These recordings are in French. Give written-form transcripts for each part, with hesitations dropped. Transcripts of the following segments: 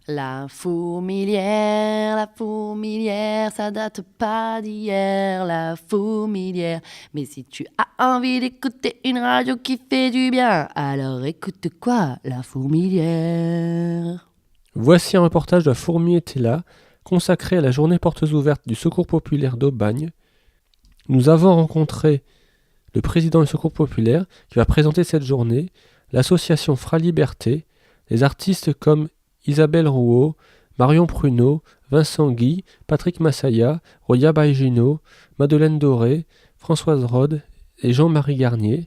La fourmilière, ça date pas d'hier, la fourmilière. Mais si tu as envie d'écouter une radio qui fait du bien, alors écoute quoi, la fourmilière. Voici un reportage de Fourmi était là, consacré à la journée portes ouvertes du Secours populaire d'Aubagne. Nous avons rencontré le président du Secours populaire qui va présenter cette journée, l'association Fra-Liberté, des artistes comme Isabelle Rouault, Marion Pruneau, Vincent Guy, Patrick Massaya, Roya Baigino, Madeleine Doré, Françoise Rode et Jean-Marie Garnier.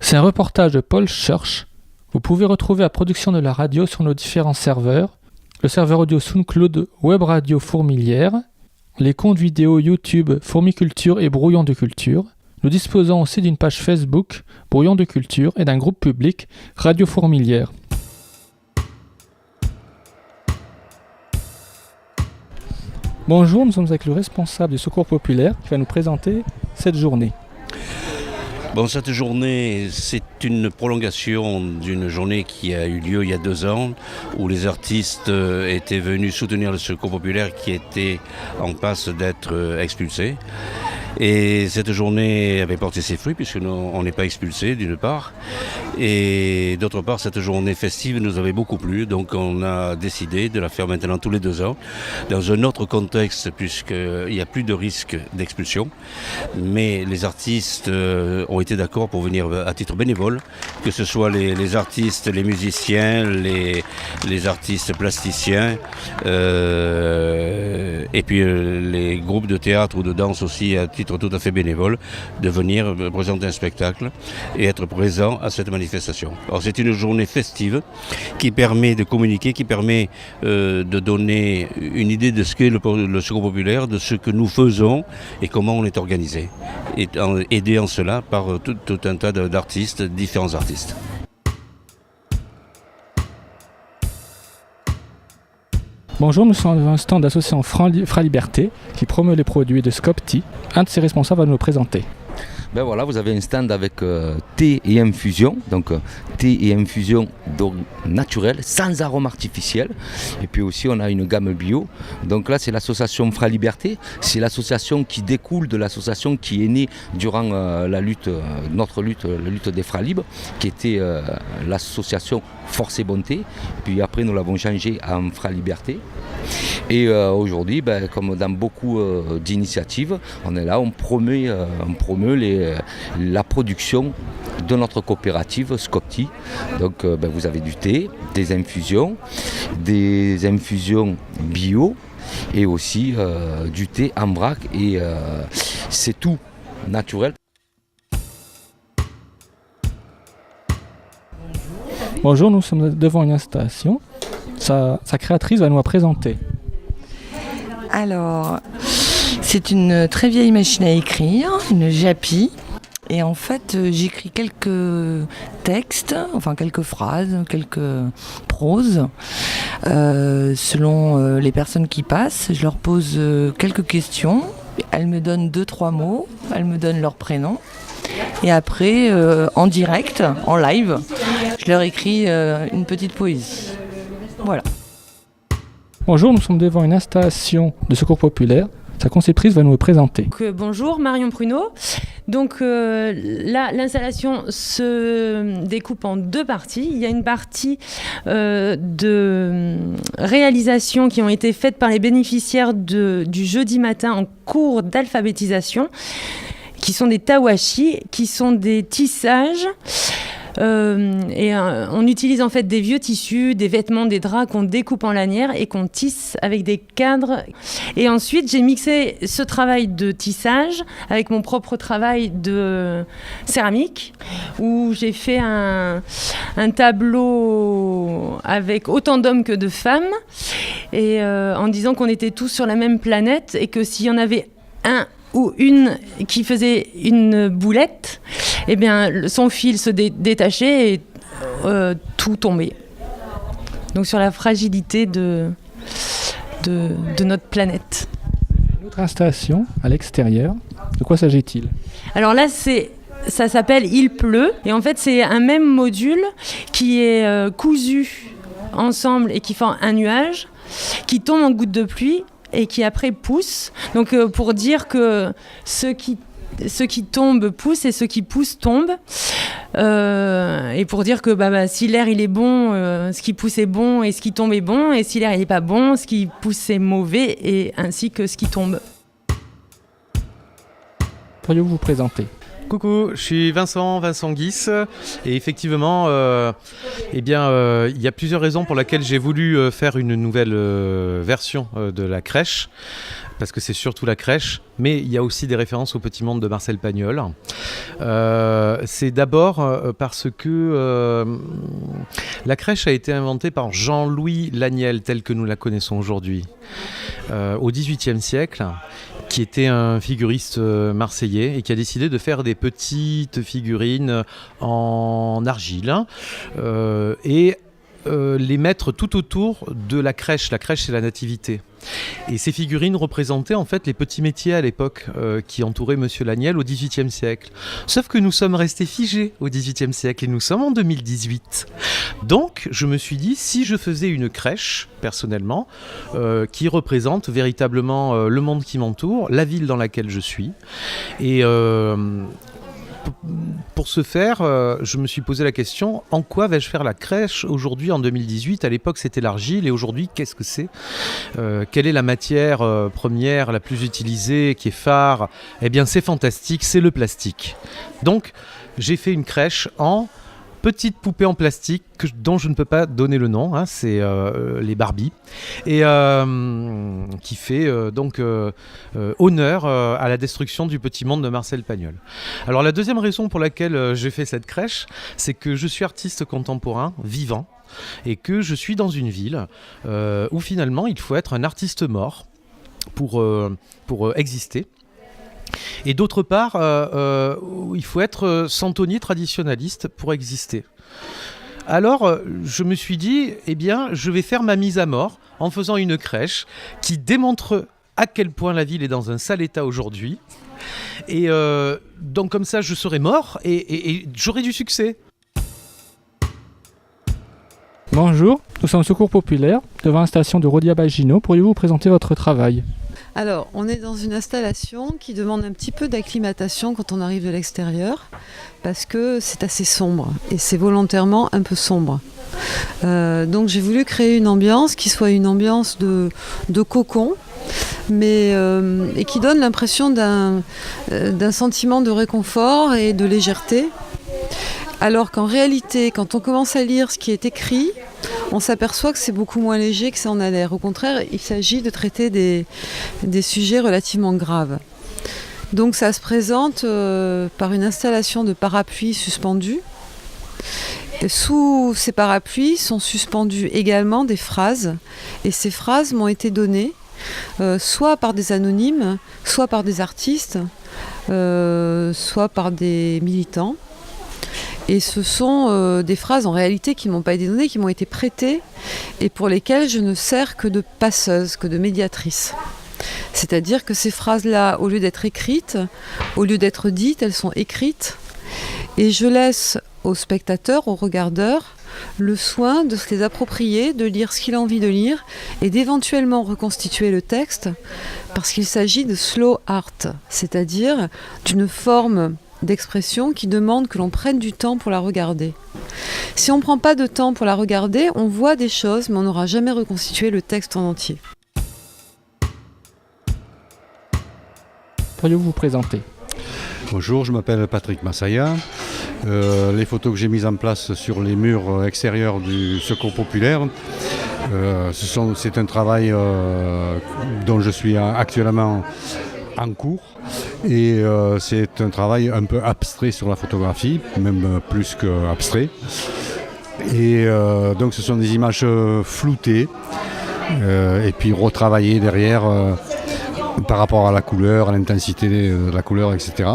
C'est un reportage de Paul Church. Vous pouvez retrouver la production de la radio sur nos différents serveurs, le serveur audio SoundCloud Web Radio Fourmilière, les comptes vidéo YouTube Fourmiculture et Brouillon de Culture. Nous disposons aussi d'une page Facebook Brouillon de Culture et d'un groupe public Radio Fourmilière. Bonjour, nous sommes avec le responsable du Secours populaire qui va nous présenter cette journée. Bon, cette journée, c'est une prolongation d'une journée qui a eu lieu il y a 2 ans, où les artistes étaient venus soutenir le Secours populaire qui était en passe d'être expulsé. Et cette journée avait porté ses fruits puisqu'on n'est pas expulsé d'une part, et d'autre part cette journée festive nous avait beaucoup plu, donc on a décidé de la faire maintenant tous les 2 ans dans un autre contexte puisqu'il n'y a plus de risque d'expulsion, mais les artistes ont été d'accord pour venir à titre bénévole, que ce soit les artistes, les musiciens, les artistes plasticiens, et puis les groupes de théâtre ou de danse aussi à titre tout à fait bénévole, de venir présenter un spectacle et être présent à cette manifestation. Alors c'est une journée festive qui permet de communiquer, qui permet de donner une idée de ce qu'est le Secours populaire, de ce que nous faisons et comment on est organisé, et aidé en cela par tout un tas d'artistes, différents artistes. Bonjour, nous sommes dans un stand d'association Fra-Liberté qui promeut les produits de Scopti. Un de ses responsables va nous le présenter. Ben voilà, vous avez un stand avec thé et infusion, donc thé et infusion naturelle, sans arôme artificiel. Et puis aussi on a une gamme bio. Donc là c'est l'association Fra-Liberté, c'est l'association qui découle de l'association qui est née durant la lutte des Fra-Libres, qui était l'association Force et Bonté. Puis après nous l'avons changé en Fra-Liberté. Et aujourd'hui, comme dans beaucoup d'initiatives, on est là, on promeut la production de notre coopérative Scopti. Donc vous avez du thé, des infusions bio et aussi du thé en vrac, et c'est tout naturel. Bonjour, nous sommes devant une installation. Sa créatrice va nous la présenter. Alors, c'est une très vieille machine à écrire, une Japi. Et en fait, j'écris quelques textes, enfin quelques phrases, quelques proses, selon les personnes qui passent. Je leur pose quelques questions. Elles me donnent 2-3 mots, elles me donnent leur prénom. Et après, en direct, en live, je leur écris une petite poésie. Voilà. Bonjour, nous sommes devant une installation de Secours populaire. Sa conceptrice va nous le présenter. Bonjour, Marion Pruneau. Donc là, l'installation se découpe en 2 parties. Il y a une partie de réalisations qui ont été faites par les bénéficiaires du jeudi matin en cours d'alphabétisation, qui sont des tawashi, qui sont des tissages. On utilise en fait des vieux tissus, des vêtements, des draps qu'on découpe en lanières et qu'on tisse avec des cadres. Et ensuite, j'ai mixé ce travail de tissage avec mon propre travail de céramique, où j'ai fait un tableau avec autant d'hommes que de femmes, et en disant qu'on était tous sur la même planète et que s'il y en avait un ou une qui faisait une boulette, eh bien, son fil se détachait et tout tombait. Donc sur la fragilité de notre planète. Une autre installation à l'extérieur, de quoi s'agit-il ? Alors là, ça s'appelle Il pleut, et en fait c'est un même module qui est cousu ensemble et qui forment un nuage, qui tombe en gouttes de pluie et qui après pousse. Donc pour dire que ce qui tombe pousse et ce qui pousse tombe. Et pour dire que si l'air il est bon, ce qui pousse est bon et ce qui tombe est bon. Et si l'air il n'est pas bon, ce qui pousse est mauvais et ainsi que ce qui tombe. Pourriez-vous vous présenter ? Coucou, je suis Vincent Guis et effectivement, il y a plusieurs raisons pour lesquelles j'ai voulu faire une nouvelle version de la crèche, parce que c'est surtout la crèche, mais il y a aussi des références au Petit Monde de Marcel Pagnol. C'est d'abord parce que la crèche a été inventée par Jean-Louis Laniel, tel que nous la connaissons aujourd'hui, au XVIIIe siècle, qui était un figuriste marseillais et qui a décidé de faire des petites figurines en argile et les mettre tout autour de la crèche. La crèche, c'est la nativité. Et ces figurines représentaient en fait les petits métiers à l'époque qui entouraient Monsieur Laniel au XVIIIe siècle. Sauf que nous sommes restés figés au XVIIIe siècle et nous sommes en 2018. Donc je me suis dit, si je faisais une crèche, personnellement, qui représente véritablement le monde qui m'entoure, la ville dans laquelle je suis, et pour ce faire, je me suis posé la question, en quoi vais-je faire la crèche aujourd'hui en 2018 ? À l'époque c'était l'argile et aujourd'hui qu'est-ce que c'est ? Quelle est la matière première la plus utilisée, qui est phare ? Eh bien c'est fantastique, c'est le plastique. Donc j'ai fait une crèche en petite poupée en plastique dont je ne peux pas donner le nom, hein, c'est les Barbie, et qui fait honneur à la destruction du Petit Monde de Marcel Pagnol. Alors la deuxième raison pour laquelle j'ai fait cette crèche, c'est que je suis artiste contemporain, vivant, et que je suis dans une ville où finalement il faut être un artiste mort pour exister. Et d'autre part, il faut être centenier traditionnaliste pour exister. Alors, je me suis dit, je vais faire ma mise à mort en faisant une crèche qui démontre à quel point la ville est dans un sale état aujourd'hui. Et donc comme ça, je serai mort et j'aurai du succès. Bonjour, nous sommes au Secours Populaire, devant la station de Rodia-Bagino. Pourriez-vous vous présenter votre travail ? Alors, on est dans une installation qui demande un petit peu d'acclimatation quand on arrive de l'extérieur, parce que c'est assez sombre, et c'est volontairement un peu sombre. Donc j'ai voulu créer une ambiance qui soit une ambiance de cocon, et qui donne l'impression d'un sentiment de réconfort et de légèreté. Alors qu'en réalité, quand on commence à lire ce qui est écrit, on s'aperçoit que c'est beaucoup moins léger que ça en a l'air. Au contraire, il s'agit de traiter des sujets relativement graves. Donc ça se présente par une installation de parapluies suspendus. Et sous ces parapluies sont suspendues également des phrases. Et ces phrases m'ont été données soit par des anonymes, soit par des artistes, soit par des militants. Et ce sont des phrases en réalité qui ne m'ont pas été données, qui m'ont été prêtées et pour lesquelles je ne sers que de passeuse, que de médiatrice. C'est-à-dire que ces phrases-là, au lieu d'être écrites, au lieu d'être dites, elles sont écrites et je laisse au spectateur, au regardeur, le soin de se les approprier, de lire ce qu'il a envie de lire et d'éventuellement reconstituer le texte parce qu'il s'agit de slow art, c'est-à-dire d'une forme d'expression qui demande que l'on prenne du temps pour la regarder. Si on ne prend pas de temps pour la regarder, on voit des choses, mais on n'aura jamais reconstitué le texte en entier. Pourriez-vous vous présenter ? Bonjour, je m'appelle Patrick Massaya. Les photos que j'ai mises en place sur les murs extérieurs du Secours Populaire, c'est un travail dont je suis actuellement en cours et c'est un travail un peu abstrait sur la photographie, même plus qu'abstrait. Et donc ce sont des images floutées et puis retravaillées derrière par rapport à la couleur, à l'intensité de la couleur, etc.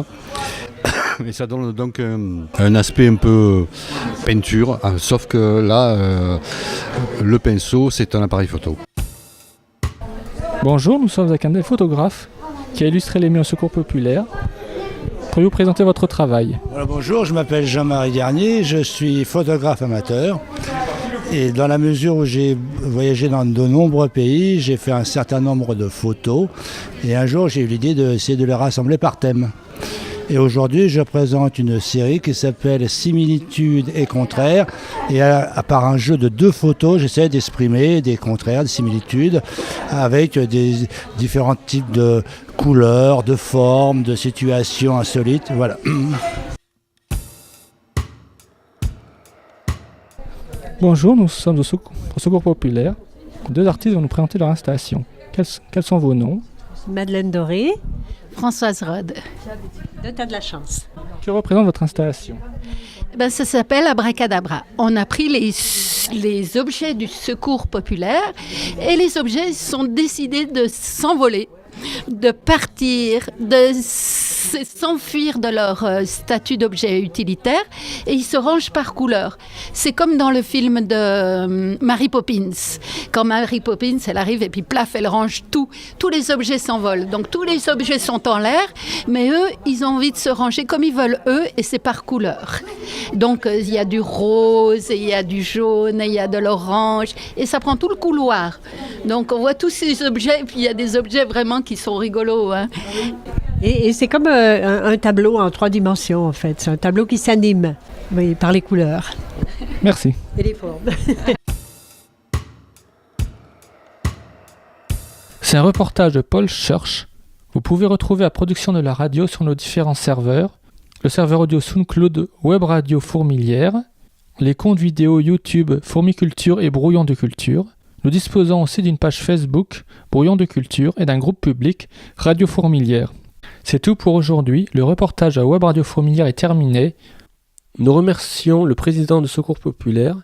Et ça donne donc un aspect un peu peinture, sauf que là, le pinceau, c'est un appareil photo. Bonjour, nous sommes avec un photographe qui a illustré les murs au Secours Populaire. Pourriez-vous présenter votre travail ? Alors bonjour, je m'appelle Jean-Marie Garnier, je suis photographe amateur Et dans la mesure où j'ai voyagé dans de nombreux pays, j'ai fait un certain nombre de photos. Et un jour, j'ai eu l'idée d'essayer de les rassembler par thème. Et aujourd'hui, je présente une série qui s'appelle Similitudes et contraires. Et à part un jeu de 2 photos, j'essaie d'exprimer des contraires, des similitudes, avec des différents types de couleurs, de formes, de situations insolites. Voilà. Bonjour, nous sommes au Secours Populaire. 2 artistes vont nous présenter leur installation. Quels sont vos noms? Madeleine Doré. Françoise Rode. T'as de la chance. Que représente votre installation? Ça s'appelle Abracadabra. On a pris les objets du Secours populaire et les objets sont décidés de s'envoler, de partir, de s'enfuir de leur statut d'objet utilitaire et ils se rangent par couleur. C'est comme dans le film de Mary Poppins. Quand Mary Poppins, elle arrive et puis plaf, elle range tout. Tous les objets s'envolent. Donc tous les objets sont en l'air, mais eux, ils ont envie de se ranger comme ils veulent eux et c'est par couleur. Donc il y a du rose, il y a du jaune, il y a de l'orange et ça prend tout le couloir. Donc on voit tous ces objets et puis il y a des objets vraiment qui sont rigolos. Hein. Et c'est comme un tableau en 3 dimensions, en fait. C'est un tableau qui s'anime par les couleurs. Merci. Et les formes. C'est un reportage de Paul Church. Vous pouvez retrouver la production de la radio sur nos différents serveurs. Le serveur audio SoundCloud Web Radio Fourmilière, les comptes vidéo YouTube Fourmiculture et Brouillon de Culture. Nous disposons aussi d'une page Facebook Brouillon de Culture et d'un groupe public Radio Fourmilière. C'est tout pour aujourd'hui. Le reportage à Web Radio Fourmilière est terminé. Nous remercions le président de Secours Populaire,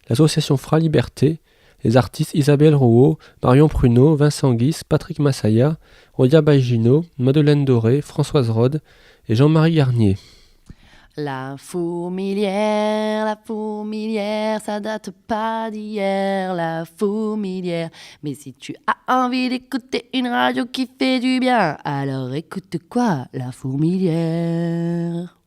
l'association Fra Liberté, les artistes Isabelle Rouault, Marion Pruneau, Vincent Guis, Patrick Massaya, Rodia Baigino, Madeleine Doré, Françoise Rode et Jean-Marie Garnier. La fourmilière, ça date pas d'hier, la fourmilière. Mais si tu as envie d'écouter une radio qui fait du bien, alors écoute quoi, la fourmilière.